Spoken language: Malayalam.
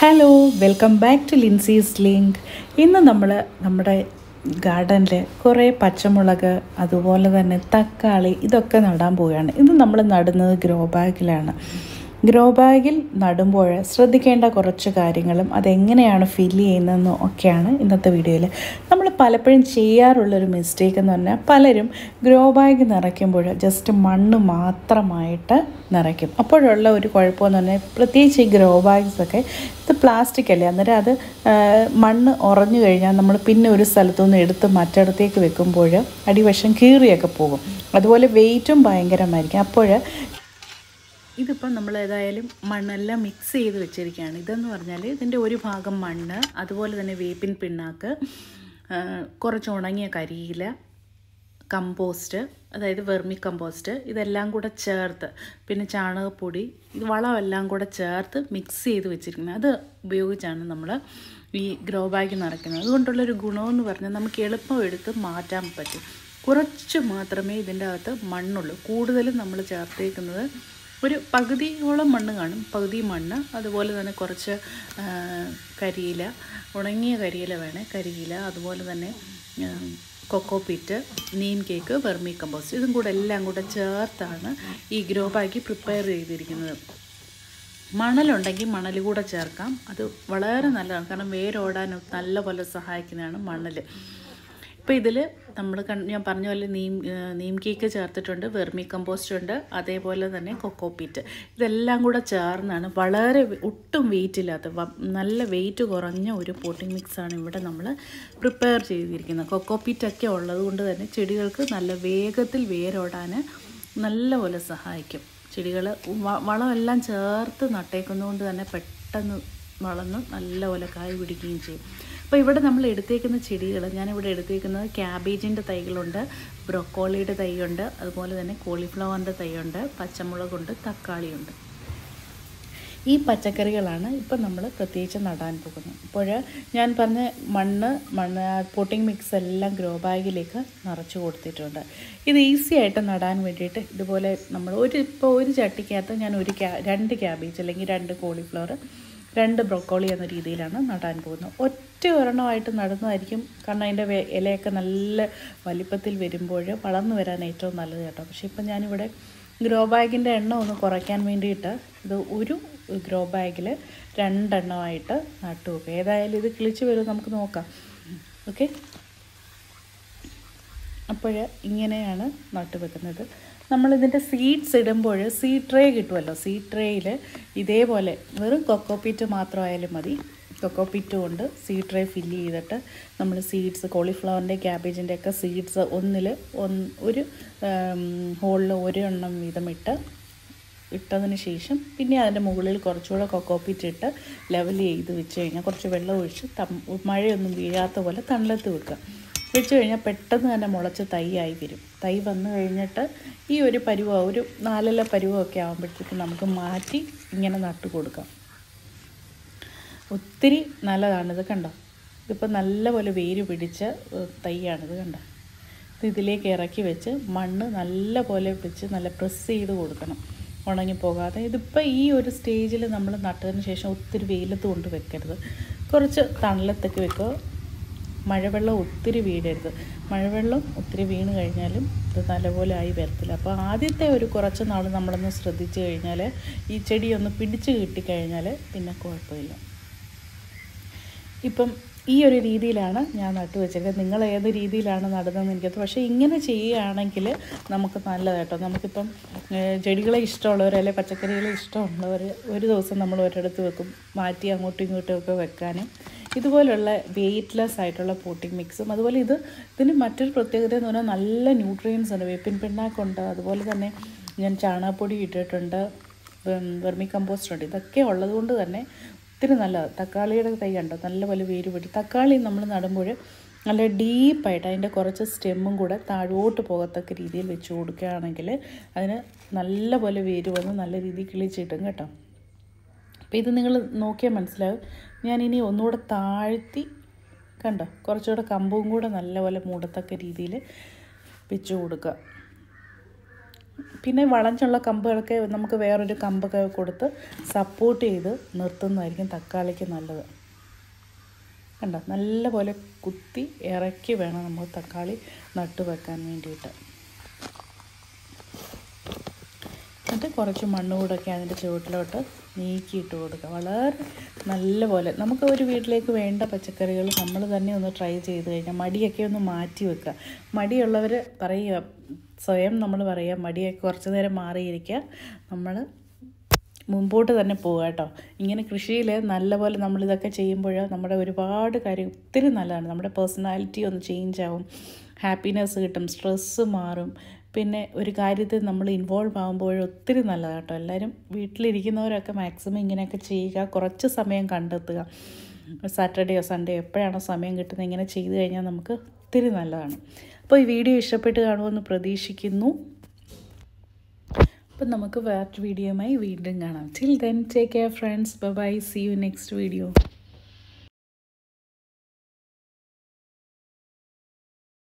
Hello, welcome back to Lincy's Link. ഇന്ന് നമ്മൾ നമ്മുടെ ഗാർഡനിൽ കുറേ പച്ചമുളക്, അതുപോലെ തന്നെ തക്കാളി ഇതൊക്കെ നടാൻ പോവുകയാണ്. ഇത് നമ്മൾ നടുന്നത് ഗ്രോ ബാഗിലാണ്. ഗ്രോ ബാഗിൽ നടുമ്പോൾ ശ്രദ്ധിക്കേണ്ട കുറച്ച് കാര്യങ്ങളും അതെങ്ങനെയാണ് ഫില്ല് ചെയ്യുന്നതെന്നും ഒക്കെയാണ് ഇന്നത്തെ വീഡിയോയിൽ. നമ്മൾ പലപ്പോഴും ചെയ്യാറുള്ളൊരു മിസ്റ്റേക്ക് എന്ന് പറഞ്ഞാൽ പലരും ഗ്രോ ബാഗ് നിറയ്ക്കുമ്പോൾ ജസ്റ്റ് മണ്ണ് മാത്രമായിട്ട് നിറയ്ക്കും. അപ്പോഴുള്ള ഒരു കുഴപ്പമെന്ന് പറഞ്ഞാൽ പ്രത്യേകിച്ച് ഈ ഗ്രോ ബാഗ്സൊക്കെ ഇത് പ്ലാസ്റ്റിക് അല്ലേ, അന്നേരം അത് മണ്ണ് ഉറഞ്ഞു കഴിഞ്ഞാൽ നമ്മൾ പിന്നെ ഒരു സ്ഥലത്തുനിന്ന് എടുത്ത് മറ്റിടത്തേക്ക് വെക്കുമ്പോൾ അടിവശം കീറിയൊക്കെ പോകും. അതുപോലെ വെയിറ്റും ഭയങ്കരമായിരിക്കും. അപ്പോൾ ഇതിപ്പം നമ്മൾ ഏതായാലും മണ്ണെല്ലാം മിക്സ് ചെയ്ത് വെച്ചിരിക്കുകയാണ്. ഇതെന്ന് പറഞ്ഞാൽ ഇതിൻ്റെ ഒരു ഭാഗം മണ്ണ്, അതുപോലെ തന്നെ വേപ്പിൻ പിണ്ണാക്ക്, കുറച്ച് ഉണങ്ങിയ കരിയില, കമ്പോസ്റ്റ്, അതായത് വെർമി കമ്പോസ്റ്റ്, ഇതെല്ലാം കൂടെ ചേർത്ത്, പിന്നെ ചാണകപ്പൊടി, ഇത് വളമെല്ലാം കൂടെ ചേർത്ത് മിക്സ് ചെയ്ത് വെച്ചിരിക്കുന്നത്. അത് ഉപയോഗിച്ചാണ് നമ്മൾ ഈ ഗ്രോ ബാഗ് നിറയ്ക്കുന്നത്. അതുകൊണ്ടുള്ളൊരു ഗുണമെന്ന് പറഞ്ഞാൽ നമുക്ക് എളുപ്പം എടുത്ത് മാറ്റാൻ പറ്റും. കുറച്ച് മാത്രമേ ഇതിൻ്റെ അകത്ത് മണ്ണുള്ളൂ. കൂടുതലും നമ്മൾ ചേർത്തേക്കുന്നത് ഒരു പകുതിയോളം മണ്ണ് കാണും, പകുതി മണ്ണ്, അതുപോലെ തന്നെ കുറച്ച് കരിയില, ഉണങ്ങിയ കരിയില വേണേൽ കരിയില, അതുപോലെ തന്നെ cocopeat, Neem cake, vermi compost, ഇതും കൂടെ എല്ലാം കൂടെ ചേർത്താണ് ഈ ഗ്രോ ബാഗ് പ്രിപ്പയർ ചെയ്തിരിക്കുന്നത്. മണലുണ്ടെങ്കിൽ മണൽ കൂടെ ചേർക്കാം, അത് വളരെ നല്ലതാണ്. കാരണം വേരോടാൻ നല്ലപോലെ സഹായിക്കുന്നതാണ് മണൽ. ഇപ്പോൾ ഇതിൽ നമ്മൾ ഞാൻ പറഞ്ഞ പോലെ നീം കേക്ക് ചേർത്തിട്ടുണ്ട്, വെർമി കമ്പോസ്റ്റ് ഉണ്ട്, അതേപോലെ തന്നെ കൊക്കോപീറ്റ്, ഇതെല്ലാം കൂടെ ചേർന്നാണ് വളരെ ഒട്ടും വെയിറ്റ് ഇല്ലാത്ത നല്ല വെയിറ്റ് കുറഞ്ഞ ഒരു പോട്ടിംഗ് മിക്സാണ് ഇവിടെ നമ്മൾ പ്രിപ്പയർ ചെയ്തിരിക്കുന്നത്. കൊക്കോപീറ്റൊക്കെ ഉള്ളത് കൊണ്ട് തന്നെ ചെടികൾക്ക് നല്ല വേഗത്തിൽ വേരോടാൻ നല്ലപോലെ സഹായിക്കും. ചെടികൾ വളമെല്ലാം ചേർത്ത് നട്ടേക്കുന്നതുകൊണ്ട് തന്നെ പെട്ടെന്ന് വളർന്ന് നല്ലപോലെ കായ് പിടിക്കുകയും ചെയ്യും. അപ്പോൾ ഇവിടെ നമ്മൾ എടുത്തേക്കുന്ന ചെടികൾ, ഞാനിവിടെ എടുത്തേക്കുന്നത് ക്യാബേജിൻ്റെ തൈകളുണ്ട്, ബ്രൊക്കോളിയുടെ തൈയുണ്ട്, അതുപോലെ തന്നെ കോളിഫ്ലവറിൻ്റെ തൈയുണ്ട്, പച്ചമുളകുണ്ട്, തക്കാളിയുണ്ട്. ഈ പച്ചക്കറികളാണ് ഇപ്പം നമ്മൾ പ്രത്യേകിച്ച് നടാൻ പോകുന്നത്. അപ്പോൾ ഞാൻ പറഞ്ഞ മണ്ണ് പോട്ടിംഗ് മിക്സ് എല്ലാം ഗ്രോ ബാഗിലേക്ക് നിറച്ച് കൊടുത്തിട്ടുണ്ട്. ഇത് ഈസി ആയിട്ട് നടാൻ വേണ്ടിയിട്ട് ഇതുപോലെ നമ്മൾ ഒരു ചട്ടിക്കകത്ത് ഞാൻ 2 ക്യാബേജ് അല്ലെങ്കിൽ 2 കോളിഫ്ലവർ, 2 ബ്രൊക്കോളി എന്ന രീതിയിലാണ് നടാൻ പോകുന്നത്. ഒറ്റ ഒരെണ്ണമായിട്ട് നടുന്നതായിരിക്കും, കാരണം അതിൻ്റെ ഇലയൊക്കെ നല്ല വലിപ്പത്തിൽ വരുമ്പോൾ വളർന്നു വരാൻ ഏറ്റവും നല്ലത് കേട്ടോ. പക്ഷേ ഇപ്പം ഞാനിവിടെ ഗ്രോ ബാഗിൻ്റെ എണ്ണം ഒന്ന് കുറയ്ക്കാൻ വേണ്ടിയിട്ട് ഇത് ഒരു ഗ്രോ ബാഗിൽ 2 എണ്ണമായിട്ട് നട്ടു വെക്കുക. ഏതായാലും ഇത് കിളിച്ച് വരും, നമുക്ക് നോക്കാം. ഓക്കെ, അപ്പോൾ ഇങ്ങനെയാണ് നട്ടു വെക്കുന്നത്. നമ്മളിതിൻ്റെ സീഡ്സ് ഇടുമ്പോൾ സീഡ് ട്രേ കിട്ടുമല്ലോ, സീഡ് ട്രേയിൽ ഇതേപോലെ വെറും കൊക്കോപീറ്റ് മാത്രമായാലും മതി. കൊക്കോപീറ്റ് കൊണ്ട് സീഡ് ട്രേ ഫില്ല് ചെയ്തിട്ട് നമ്മൾ സീഡ്സ്, കോളിഫ്ലവറിൻ്റെ ക്യാബേജിൻ്റെ ഒക്കെ സീഡ്സ് ഒരു ഹോളിൽ 1 എണ്ണം വീതം ഇട്ടതിന് ശേഷം പിന്നെ അതിൻ്റെ മുകളിൽ കുറച്ചുകൂടെ കൊക്കോപീറ്റ് ഇട്ട് ലെവൽ ചെയ്ത് വെച്ച് കഴിഞ്ഞാൽ കുറച്ച് വെള്ളം ഒഴിച്ച് മഴയൊന്നും വീഴാത്ത പോലെ തണലത്ത് വെച്ച് കഴിഞ്ഞാൽ പെട്ടെന്ന് തന്നെ മുളച്ച് തൈയായി വരും. തൈ വന്നു കഴിഞ്ഞിട്ട് ഈ ഒരു പരുവം, ഒരു 4 പരുവമൊക്കെ ആകുമ്പോഴത്തേക്കും നമുക്ക് മാറ്റി ഇങ്ങനെ നട്ടു കൊടുക്കാം. ഒത്തിരി നല്ലതാണിത്, കണ്ടോ. ഇതിപ്പോൾ നല്ലപോലെ വേര് പിടിച്ച തൈയാണിത്, കണ്ടോ. ഇതിലേക്ക് ഇറക്കി വെച്ച് മണ്ണ് നല്ലപോലെ വെച്ച് നല്ല പ്രസ് ചെയ്ത് കൊടുക്കണം, ഉണങ്ങിപ്പോകാതെ. ഇതിപ്പോൾ ഈ ഒരു സ്റ്റേജിൽ നമ്മൾ നട്ടതിന് ശേഷം ഒത്തിരി വെയിലത്ത് കൊണ്ട് വെക്കരുത്, കുറച്ച് തണലത്തൊക്കെ വെക്കുക. മഴവെള്ളം ഒത്തിരി വീഴരുത്. മഴവെള്ളം ഒത്തിരി വീണ് കഴിഞ്ഞാലും ഇത് നല്ലപോലെ ആയി വരത്തില്ല. അപ്പോൾ ആദ്യത്തെ ഒരു കുറച്ച് നാൾ നമ്മളൊന്ന് ശ്രദ്ധിച്ചു കഴിഞ്ഞാൽ ഈ ചെടിയൊന്ന് പിടിച്ച് കിട്ടിക്കഴിഞ്ഞാൽ പിന്നെ കുഴപ്പമില്ല. ഇപ്പം ഈ ഒരു രീതിയിലാണ് ഞാൻ നട്ടു വെച്ചിരിക്കുന്നത്. നിങ്ങൾ ഏത് രീതിയിലാണ് നടുന്നതെന്ന് എനിക്കത്, പക്ഷേ ഇങ്ങനെ ചെയ്യുകയാണെങ്കിൽ നമുക്ക് നല്ലതായിട്ടോ. നമുക്കിപ്പം ചെടികളെ ഇഷ്ടമുള്ളവർ അല്ലെങ്കിൽ പച്ചക്കറികളെ ഇഷ്ടമുള്ളവർ ഒരു ദിവസം നമ്മൾ ഒരിടത്ത് വെക്കും, മാറ്റി അങ്ങോട്ടും ഇങ്ങോട്ടും ഒക്കെ വെക്കാനും. ഇതുപോലുള്ള വെയ്റ്റ്ലെസ് ആയിട്ടുള്ള പോട്ടിംഗ് മിക്സും, അതുപോലെ ഇതിന് മറ്റൊരു പ്രത്യേകത എന്ന് പറഞ്ഞാൽ നല്ല ന്യൂട്രിയൻസ് ഉണ്ട്. വേപ്പിൻ പിണ്ണാക്കുണ്ട്, അതുപോലെ തന്നെ ഞാൻ ചാണകപ്പൊടി ഇട്ടിട്ടുണ്ട്, വെർമി കമ്പോസ്റ്റ് ഉണ്ട്. ഇതൊക്കെ ഉള്ളത് കൊണ്ട് തന്നെ ഒത്തിരി നല്ലതാണ്. തക്കാളിയുടെ തൈ ഉണ്ടോ, നല്ലപോലെ വേര് പിടി. തക്കാളി നമ്മൾ നടുമ്പോൾ നല്ല ഡീപ്പായിട്ട് അതിൻ്റെ കുറച്ച് സ്റ്റെമ്മും കൂടെ താഴോട്ട് പോകത്തക്ക രീതിയിൽ വെച്ച് കൊടുക്കുകയാണെങ്കിൽ അതിന് നല്ലപോലെ വേര് വന്ന് നല്ല രീതിയിൽ കിളിച്ചിട്ടും കേട്ടോ. അപ്പോൾ ഇത് നിങ്ങൾ നോക്കിയാൽ മനസ്സിലാവും. ഞാനിനി ഒന്നുകൂടെ താഴ്ത്തി, കണ്ടോ, കുറച്ചുകൂടെ കമ്പും കൂടെ നല്ലപോലെ മൂടത്തക്ക രീതിയിൽ വെച്ച് കൊടുക്കുക. പിന്നെ വളഞ്ഞുള്ള കമ്പുകളൊക്കെ നമുക്ക് വേറൊരു കമ്പൊക്കെ കൊടുത്ത് സപ്പോർട്ട് ചെയ്ത് നിർത്തുന്നതായിരിക്കും തക്കാളിക്ക് നല്ലത്. കണ്ടോ, നല്ലപോലെ കുത്തി ഇറക്കി വേണം നമ്മൾ തക്കാളി നട്ടു വെക്കാൻ വേണ്ടിയിട്ട്. എന്നിട്ട് കുറച്ച് മണ്ണ് കൂടൊക്കെ അതിൻ്റെ ചുവട്ടിലോട്ട് നീക്കിയിട്ട് കൊടുക്കുക. വളരെ നല്ലപോലെ നമുക്ക് ഒരു വീട്ടിലേക്ക് വേണ്ട പച്ചക്കറികൾ നമ്മൾ തന്നെ ഒന്ന് ട്രൈ ചെയ്ത് കഴിഞ്ഞാൽ മടിയൊക്കെ ഒന്ന് മാറ്റി വെക്കുക. മടിയുള്ളവർ പറയുക, സ്വയം നമ്മൾ പറയുക, മടിയൊക്കെ കുറച്ച് നേരം മാറിയിരിക്കുക, നമ്മൾ മുമ്പോട്ട് തന്നെ പോവുക കേട്ടോ. ഇങ്ങനെ കൃഷിയിൽ നല്ലപോലെ നമ്മളിതൊക്കെ ചെയ്യുമ്പോൾ നമ്മുടെ ഒരുപാട് കാര്യം ഒത്തിരി നല്ലതാണ്. നമ്മുടെ പേഴ്സണാലിറ്റി ഒന്ന് ചേഞ്ച് ആവും, ഹാപ്പിനെസ് കിട്ടും, സ്ട്രെസ്സ് മാറും. പിന്നെ ഒരു കാര്യത്തിൽ നമ്മൾ ഇൻവോൾവ് ആകുമ്പോൾ ഒത്തിരി നല്ലതാണ് കേട്ടോ. എല്ലാവരും വീട്ടിലിരിക്കുന്നവരൊക്കെ മാക്സിമം ഇങ്ങനെയൊക്കെ ചെയ്യുക, കുറച്ച് സമയം കണ്ടെത്തുക. സാറ്റർഡേയോ സൺഡേയോ എപ്പോഴാണോ സമയം കിട്ടുന്നത് ഇങ്ങനെ ചെയ്ത് കഴിഞ്ഞാൽ നമുക്ക് ഒത്തിരി നല്ലതാണ്. അപ്പോൾ ഈ വീഡിയോ ഇഷ്ടപ്പെട്ട് കാണുമെന്ന് പ്രതീക്ഷിക്കുന്നു. അപ്പം നമുക്ക് വേറൊരു വീഡിയോയുമായി വീണ്ടും കാണാം. Till then take care friends. Bye bye. See you next video.